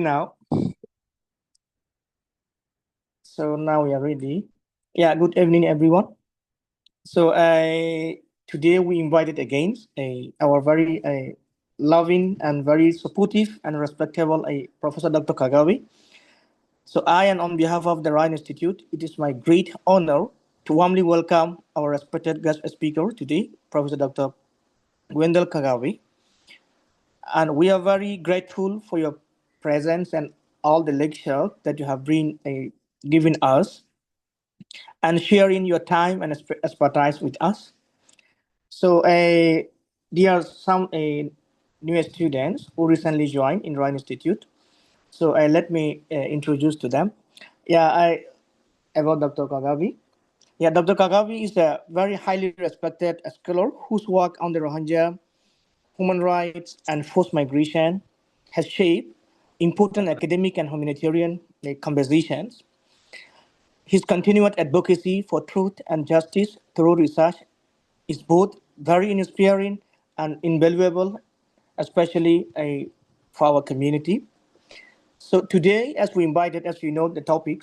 now. So now we are ready. Yeah, good evening, everyone. So today we invited again our very loving and very supportive and respectable Professor Dr. Kagabe. So I, and on behalf of the RAR-Institute, it is my great honor to warmly welcome our respected guest speaker today, Professor Dr. Wendell Cagape. And we are very grateful for your presence and all the lecture that you have been given us and sharing your time and expertise with us. So there are some new students who recently joined in RAR-Institute. So let me introduce to them. Yeah, about Dr. Kagabe. Yeah, Dr. Kagabe is a very highly respected scholar whose work on the Rohingya, human rights, and forced migration has shaped important academic and humanitarian conversations. His continued advocacy for truth and justice through research is both very inspiring and invaluable, especially for our community. So today, as we invited, as you know, the topic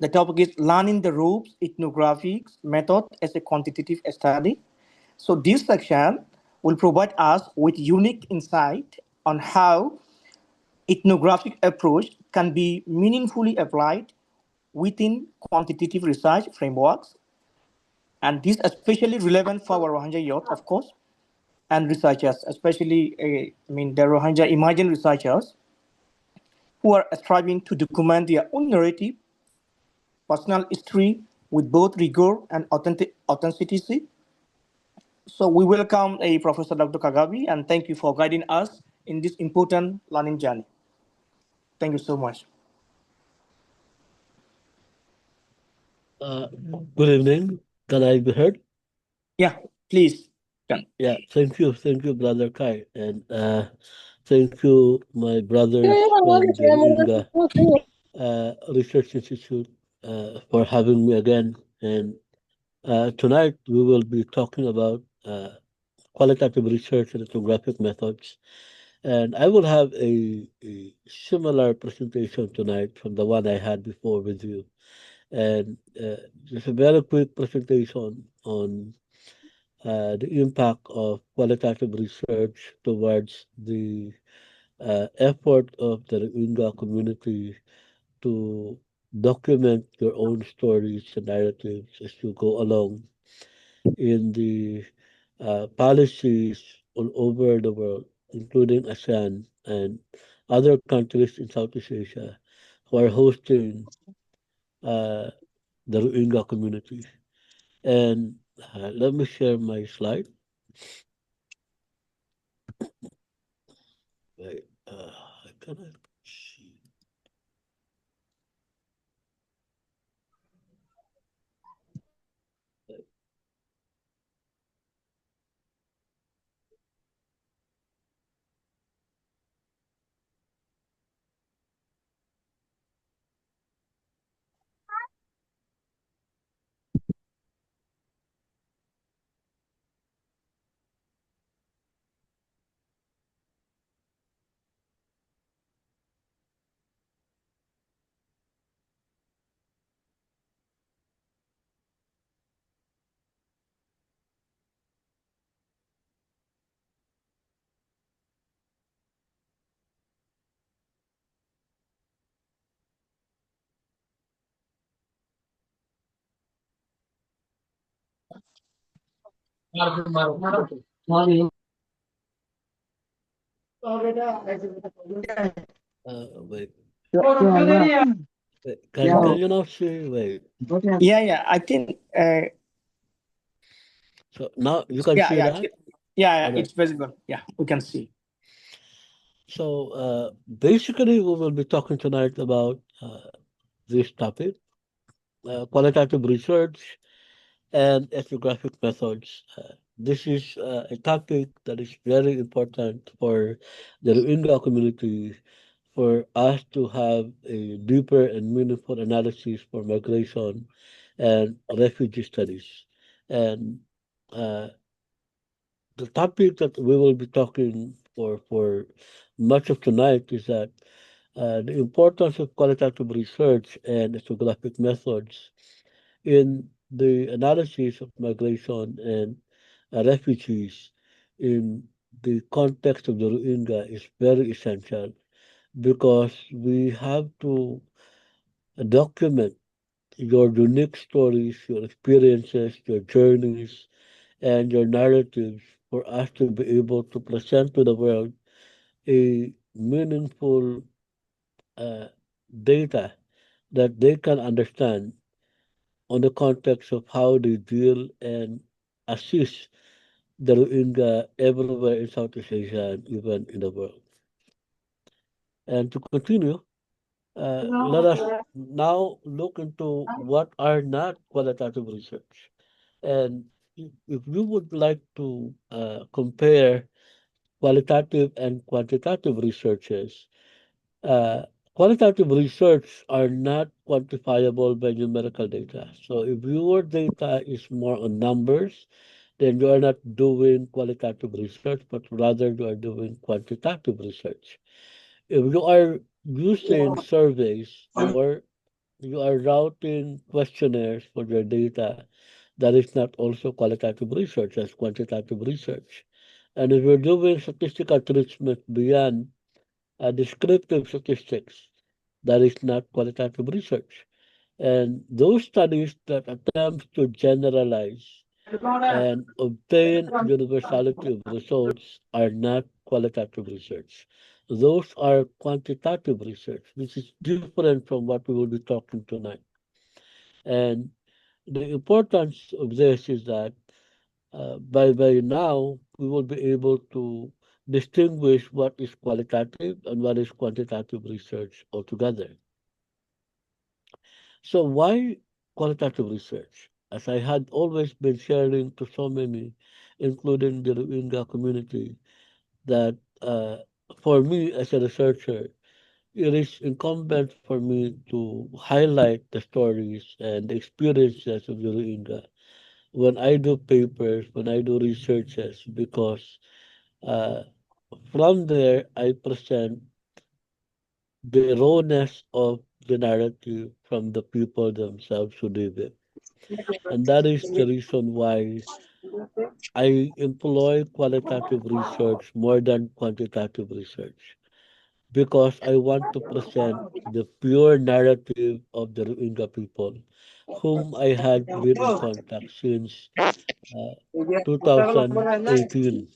is learning the ropes ethnographic method as a quantitative study. So this section will provide us with unique insight on how ethnographic approach can be meaningfully applied within quantitative research frameworks. And this is especially relevant for our Rohingya youth, of course, and researchers, especially, the Rohingya emerging researchers who are striving to document their own narrative, personal history with both rigor and authenticity. So we welcome Professor Dr. Kagabe and thank you for guiding us in this important learning journey. Thank you so much. Good evening. Can I be heard? Yeah, please. Yeah, thank you, Brother Kai, and thank you, my brothers from the Rohingya Research Institute, for having me again. And tonight we will be talking about qualitative research and ethnographic methods. And I will have a similar presentation tonight from the one I had before with you. And just a very quick presentation on the impact of qualitative research towards the effort of the Rohingya community to document your own stories and narratives as you go along in the policies all over the world, including ASEAN and other countries in Southeast Asia who are hosting uh, the Rohingya community. And let me share my slide. Wait, I cannot see. Wait. Can you not see? Wait. Yeah. I think. So now you can see that? Yeah, it's visible. Yeah, we can see. So basically, we will be talking tonight about this topic, qualitative research and ethnographic methods. This is a topic that is very important for the Rohingya community, for us to have a deeper and meaningful analysis for migration and refugee studies. And the topic that we will be talking for much of tonight is that the importance of qualitative research and ethnographic methods in the analysis of migration and refugees in the context of the Rohingya is very essential because we have to document your unique stories, your experiences, your journeys, and your narratives for us to be able to present to the world a meaningful uh, data that they can understand on the context of how they deal and assist the Rohingya everywhere in Southeast Asia and even in the world. And to continue, let us now look into what are not qualitative research. And if you would like to compare qualitative and quantitative researches, uh, qualitative research are not quantifiable by numerical data. So if your data is more on numbers, then you are not doing qualitative research, but rather you are doing quantitative research. If you are using surveys or you are routing questionnaires for your data, that is not also qualitative research, that's quantitative research. And if you're doing statistical treatment beyond descriptive statistics, that is not qualitative research. And those studies that attempt to generalize and obtain universality of results are not qualitative research. Those are quantitative research, which is different from what we will be talking tonight. And the importance of this is that by now we will be able to distinguish what is qualitative and what is quantitative research altogether. So why qualitative research? As I had always been sharing to so many, including the Rohingya community, that for me as a researcher, it is incumbent for me to highlight the stories and the experiences of the Rohingya when I do papers, when I do researches, because uh, from there I present the rawness of the narrative from the people themselves who live it. And that is the reason why I employ qualitative research more than quantitative research, because I want to present the pure narrative of the Rohingya people, whom I had been in contact since uh, 2018.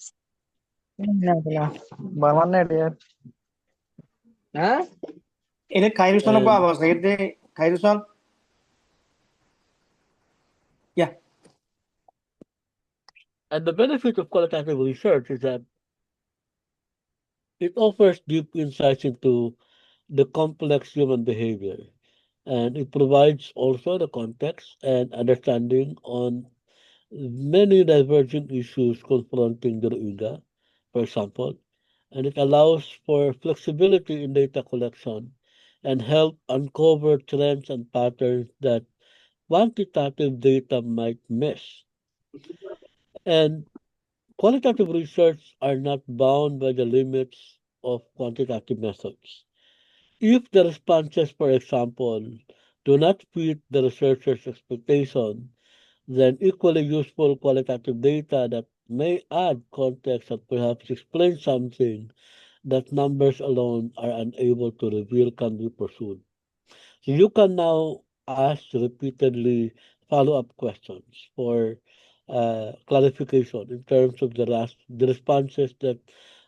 Ini Khairusan apa And bos? Ini Khairusan. Ya. and the benefit of qualitative research is that it offers deep insights into the complex human behavior, and it provides also the context and understanding on many divergent issues confronting the Rohingya, for example, and it allows for flexibility in data collection and help uncover trends and patterns that quantitative data might miss. And qualitative research are not bound by the limits of quantitative methods. If the responses, for example, do not fit the researcher's expectation, then equally useful qualitative data that may add context and perhaps explain something that numbers alone are unable to reveal can be pursued. So you can now ask repeatedly follow-up questions for clarification in terms of the responses that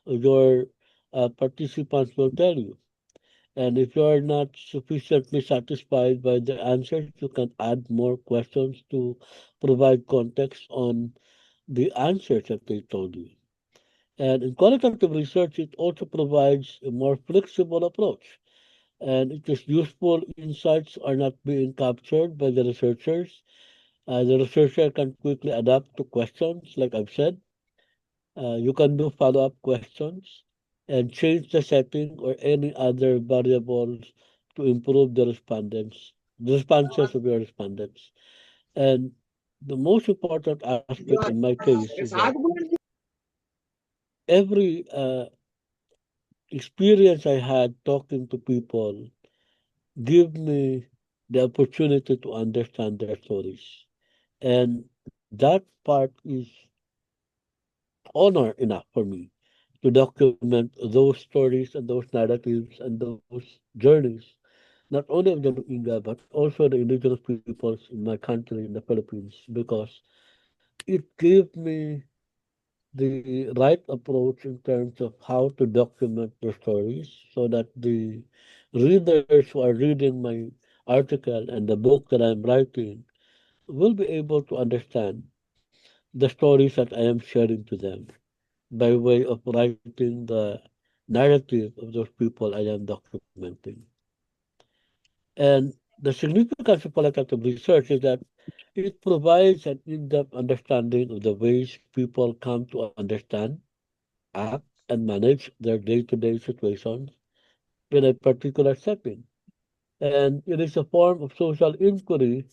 your participants will tell you. And if you are not sufficiently satisfied by the answers, you can add more questions to provide context on the answers that they told you. And in qualitative research, it also provides a more flexible approach. And it is useful insights are not being captured by the researchers. The researcher can quickly adapt to questions, like I've said. You can do follow-up questions and change the setting or any other variables to improve the responses of your respondents. And the most important aspect in my case is that every experience I had talking to people give me the opportunity to understand their stories. And that part is honor enough for me to document those stories and those narratives and those journeys, not only of the Rohingya, but also the indigenous peoples in my country, in the Philippines, because it gave me the right approach in terms of how to document the stories so that the readers who are reading my article and the book that I'm writing will be able to understand the stories that I am sharing to them by way of writing the narrative of those people I am documenting. And the significance of qualitative research is that it provides an in-depth understanding of the ways people come to understand, act, and manage their day-to-day situations in a particular setting. And it is a form of social inquiry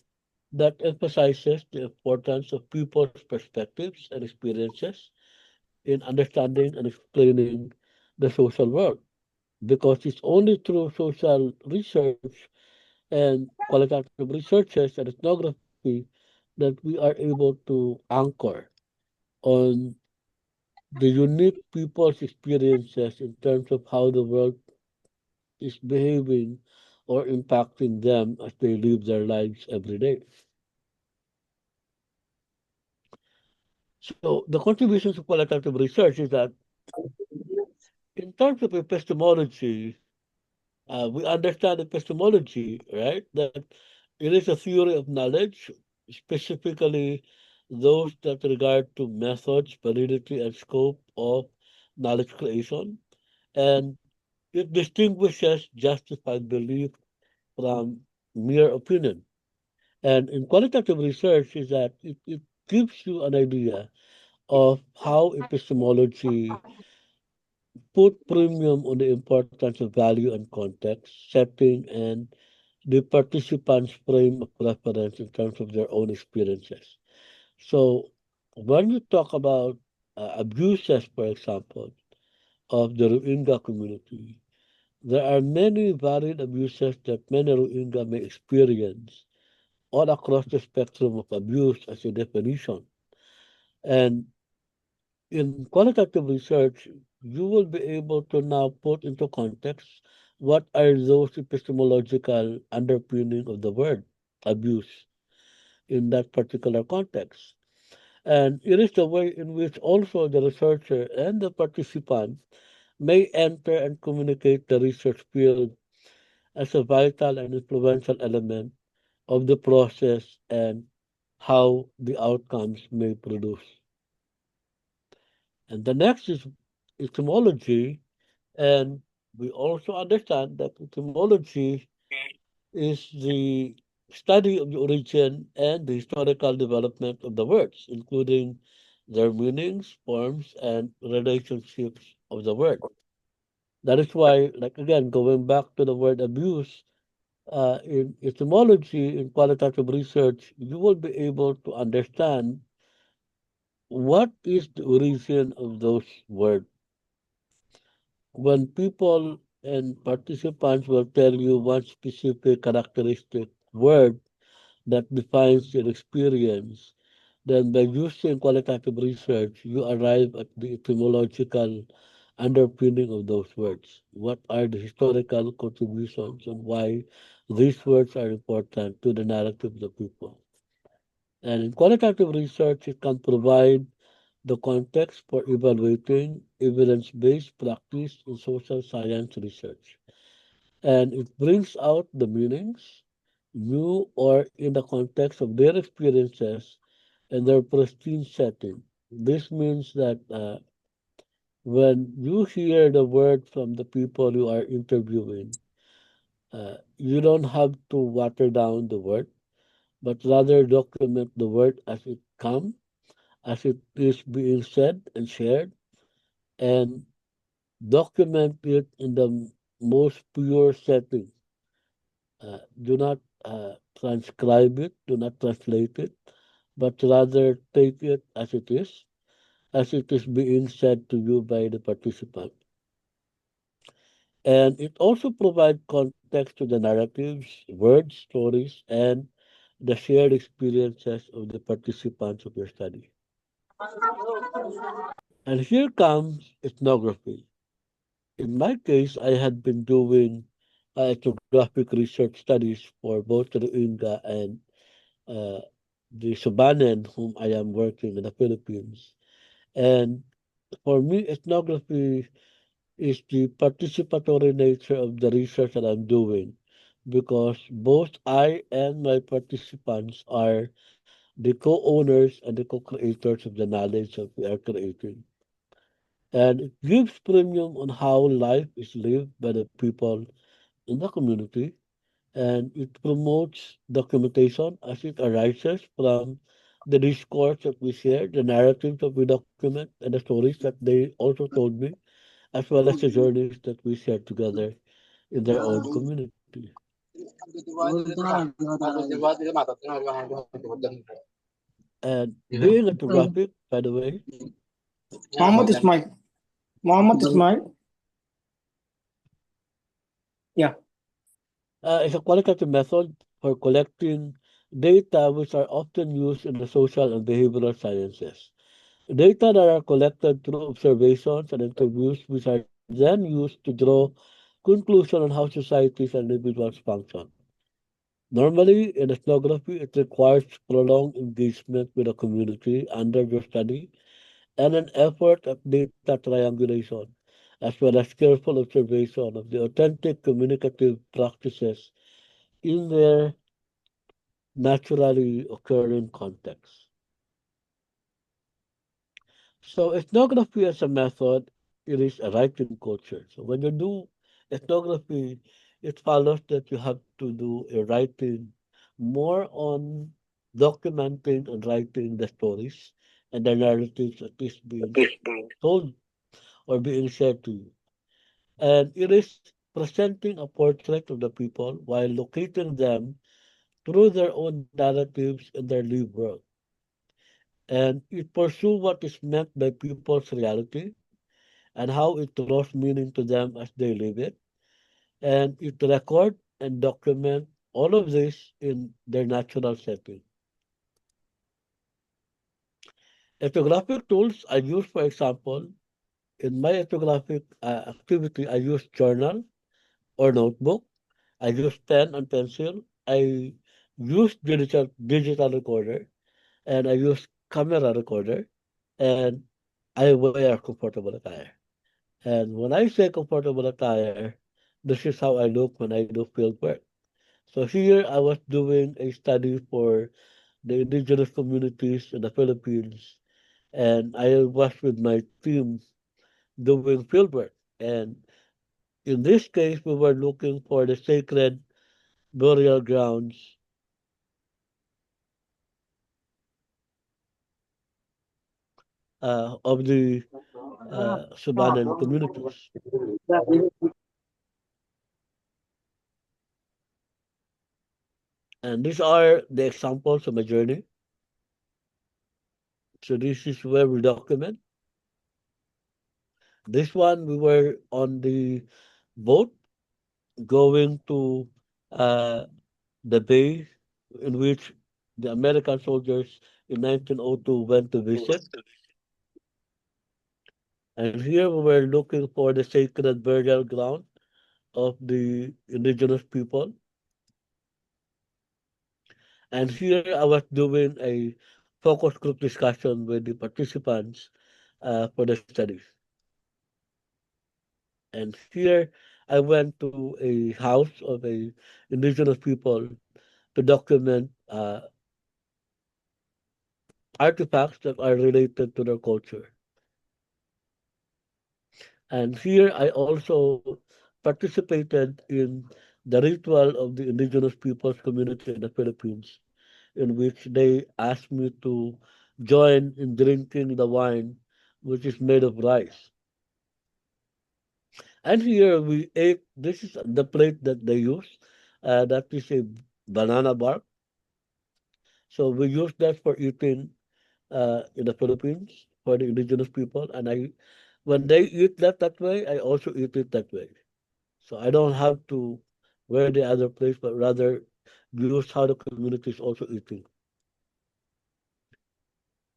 that emphasizes the importance of people's perspectives and experiences in understanding and explaining the social world. Because it's only through social research and qualitative researches and ethnography that we are able to anchor on the unique people's experiences in terms of how the world is behaving or impacting them as they live their lives every day. So the contributions of qualitative research is that in terms of epistemology, we understand epistemology, right? That it is a theory of knowledge, specifically those that regard to methods, validity, and scope of knowledge creation. And it distinguishes justified belief from mere opinion. And in qualitative research is that it gives you an idea of how epistemology put premium on the importance of value and context, setting, and the participants' frame of reference in terms of their own experiences. So, when you talk about abuses, for example, of the Rohingya community, there are many varied abuses that many Rohingya may experience all across the spectrum of abuse as a definition. And in qualitative research, you will be able to now put into context what are those epistemological underpinning of the word abuse in that particular context. And it is the way in which also the researcher and the participant may enter and communicate the research field as a vital and influential element of the process and how the outcomes may produce. And the next is etymology, and we also understand that etymology is the study of the origin and the historical development of the words, including their meanings, forms, and relationships of the word. That is why, like again, going back to the word abuse, in etymology, in qualitative research, you will be able to understand what is the origin of those words. When people and participants will tell you one specific characteristic word that defines your experience, then by using qualitative research, you arrive at the etymological underpinning of those words. What are the historical contributions and why these words are important to the narrative of the people? And in qualitative research, it can provide the context for evaluating evidence-based practice in social science research. And it brings out the meanings, new or in the context of their experiences and their pristine setting. This means that when you hear the word from the people you are interviewing, you don't have to water down the word, but rather document the word as it comes, as it is being said and shared, and document it in the most pure setting. Do not transcribe it, do not translate it, but rather take it as it is being said to you by the participant. And it also provides context to the narratives, words, stories, and the shared experiences of the participants of your study. And here comes ethnography. In my case, I had been doing ethnographic research studies for both the Rohingya and uh, the Subanen, whom I am working in the Philippines. And for me, ethnography is the participatory nature of the research that I'm doing because both I and my participants are the co-owners and the co-creators of the knowledge that we are creating. And it gives premium on how life is lived by the people in the community, and it promotes documentation as it arises from the discourse that we share, the narratives that we document, and the stories that they also told me, as well as the journeys that we share together in their own community. And being ethnographic, by the way, Muhammad Ismail. Muhammad Ismail. Yeah. is a qualitative method for collecting data which are often used in the social and behavioral sciences. Data that are collected through observations and interviews, which are then used to draw conclusions on how societies and individuals function. Normally, in ethnography, it requires prolonged engagement with a community under your study and an effort of data triangulation, as well as careful observation of the authentic communicative practices in their naturally occurring context. So ethnography as a method, it is a writing culture. So when you do ethnography, it follows that you have to do a writing more on documenting and writing the stories and the narratives that is being told or being shared to you. And it is presenting a portrait of the people while locating them through their own narratives in their lived world. And it pursues what is meant by people's reality and how it draws meaning to them as they live it. And it record and document all of this in their natural setting. Ethnographic tools I use, for example, in my ethnographic activity, I use journal or notebook. I use pen and pencil. I use digital recorder, and I use camera recorder, and I wear comfortable attire. And when I say comfortable attire, this is how I look when I do field work. So here I was doing a study for the indigenous communities in the Philippines, and I was with my team doing field work. And in this case, we were looking for the sacred burial grounds of the Subanan communities. And these are the examples of my journey. So this is where we document. This one, we were on the boat going to uh, the bay in which the American soldiers in 1902 went to visit. And here we were looking for the sacred burial ground of the indigenous people. And here I was doing a focus group discussion with the participants for the studies. And here I went to a house of a indigenous people to document artifacts that are related to their culture. And here I also participated in the ritual of the indigenous peoples community in the Philippines, in which they asked me to join in drinking the wine, which is made of rice. And here we ate, this is the plate that they use, that is a banana bark. So we use that for eating in the Philippines for the indigenous people. And when they eat that way, I also eat it that way. So I don't have to wear the other place, but rather use how the community is also eating.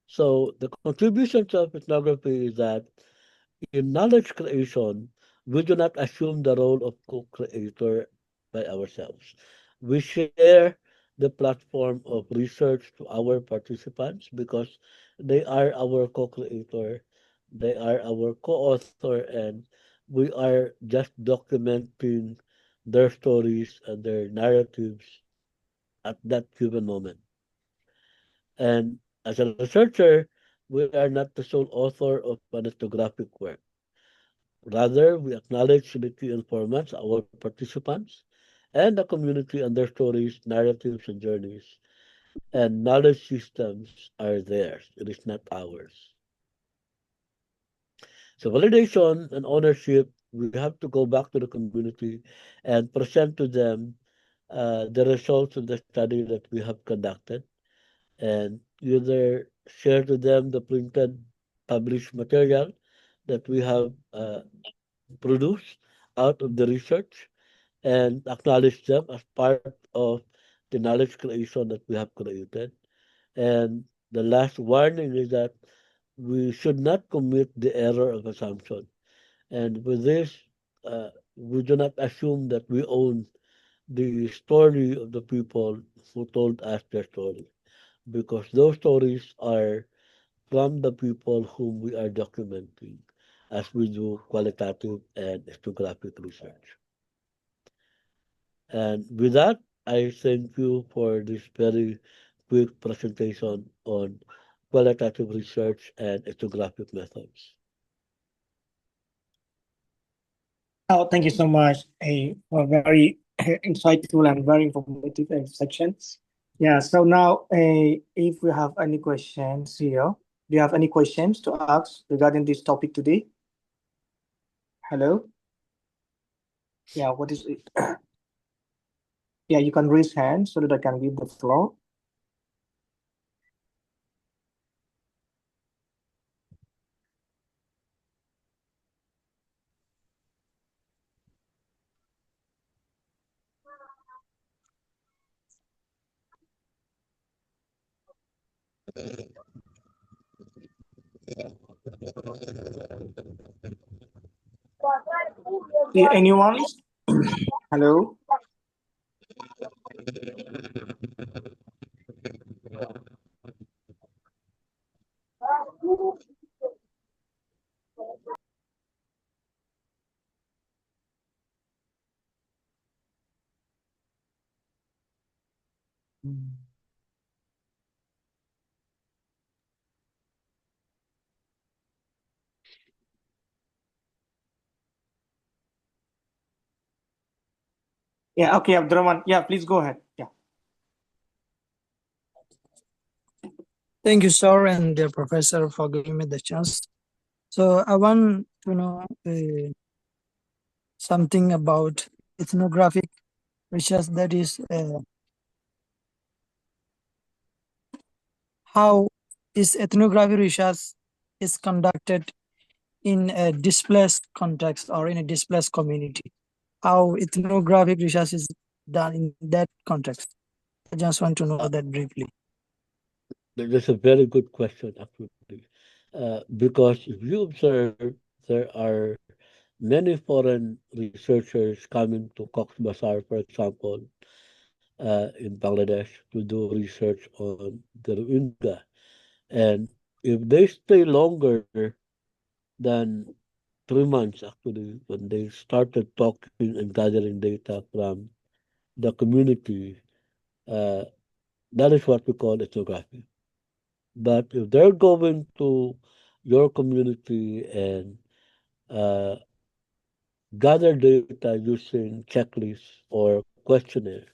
So the contribution to ethnography is that in knowledge creation, we do not assume the role of co-creator by ourselves. We share the platform of research to our participants because they are our co-creator, they are our co-author, and we are just documenting their stories and their narratives at that given moment. And as a researcher, we are not the sole author of an ethnographic work. Rather, we acknowledge the key informants, our participants, and the community and their stories, narratives, and journeys. And knowledge systems are theirs. It is not ours. So validation and ownership, we have to go back to the community and present to them the results of the study that we have conducted and either share to them the printed published material that we have produced out of the research and acknowledge them as part of the knowledge creation that we have created. And the last warning is that we should not commit the error of assumption. And with this, we do not assume that we own the story of the people who told us their story, because those stories are from the people whom we are documenting as we do qualitative and ethnographic research. And with that, I thank you for this very quick presentation on qualitative research and ethnographic methods. Oh, thank you so much for very insightful and very informative sections. Yeah, so now if we have any questions here, do you have any questions to ask regarding this topic today? Hello? Yeah, what is it? Yeah, you can raise hand so that I can give the floor. Yeah, anyone? Hello? Yeah, okay, Abdurrahman. Yeah, please go ahead. Yeah. Thank you, sir, and the professor for giving me the chance. So I want to know something about ethnographic research. That is, how is ethnographic research is conducted in a displaced context or in a displaced community. How ethnographic research is done in that context. I just want to know that briefly. That's a very good question, actually. Because if you observe, there are many foreign researchers coming to Cox's Bazar, for example, in Bangladesh to do research on the Rohingya. And if they stay longer than 3 months, actually, when they started talking and gathering data from the community, uh, that is what we call ethnography. But if they're going to your community and uh, gather data using checklists or questionnaire,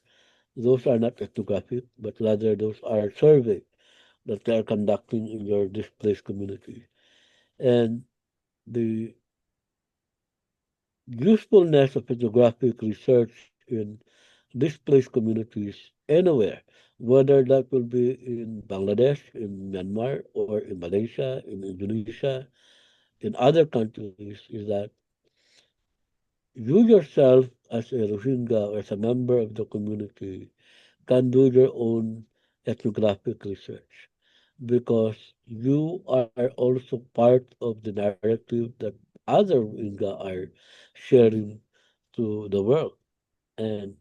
those are not ethnographic, but rather those are survey that they are conducting in your displaced community. And the usefulness of ethnographic research in displaced communities anywhere, whether that will be in Bangladesh, in Myanmar, or in Malaysia, in Indonesia, in other countries, is that you yourself, as a Rohingya or as a member of the community, can do your own ethnographic research because you are also part of the narrative that other Rohingya are sharing to the world. And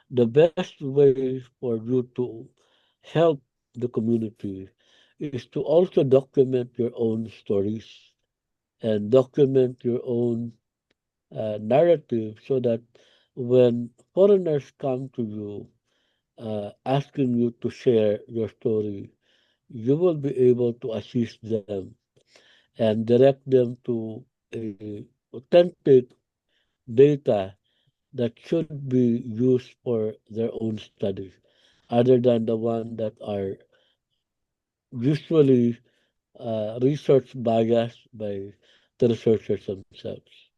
the best way for you to help the community is to also document your own stories and document your own narrative so that when foreigners come to you asking you to share your story, you will be able to assist them and direct them to a authentic data that should be used for their own studies, other than the one that are usually research biased by the researchers themselves.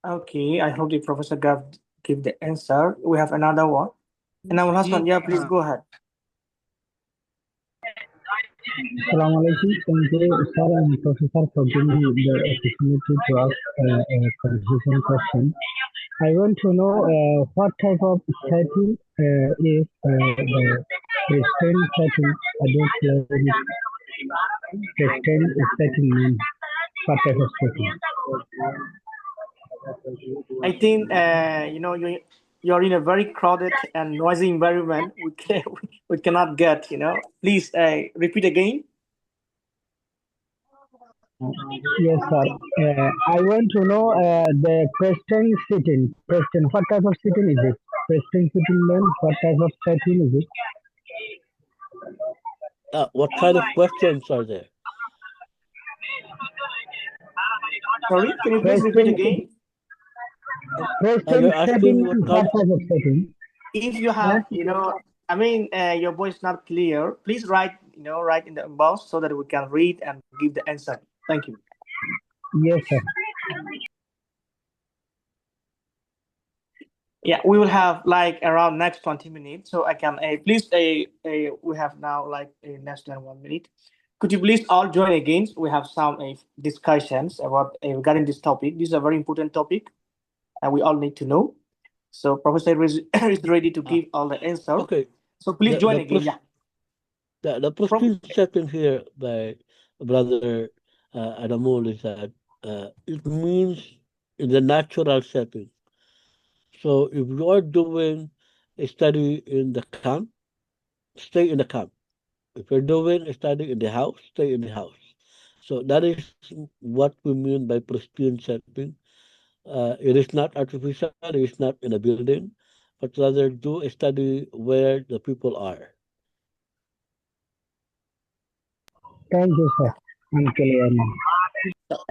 Okay, I hope the professor give the answer. We have another one. And our last one, yeah, please go ahead. Assalamu alaikum. Thank you, sir and professor, for giving me the opportunity to ask a conversation question. I want to know what type of setting is the restraint setting against slavery. Restraint setting means what type of setting? I think you're in a very crowded and noisy environment. We cannot get. Please repeat again. Yes, sir. I want to know the Preston sitting. Preston, what type of sitting is it? Preston sitting means what type of setting is it? What kind of questions are there? Sorry, can you please repeat again? Preston You're setting asking means what what kind? type of setting? If you have, your voice not clear, please write in the inbox so that we can read and give the answer. Thank you. Yes, sir. Yeah, we will have like around next 20 minutes. So I can please we have now like less than 1 minute. Could you please all join again? We have some discussions about regarding this topic. This is a very important topic, and we all need to know. So Professor is ready to give all the answer. Okay. So please The, join the, again. pres- Yeah. the pristine setting here by Brother Adamul is that it means in the natural setting. So if you are doing a study in the camp, stay in the camp. If you're doing a study in the house, stay in the house. So that is what we mean by pristine setting. It is not artificial, it is not in a building, but rather do a study where the people are. Thank you, sir. I'm clear now.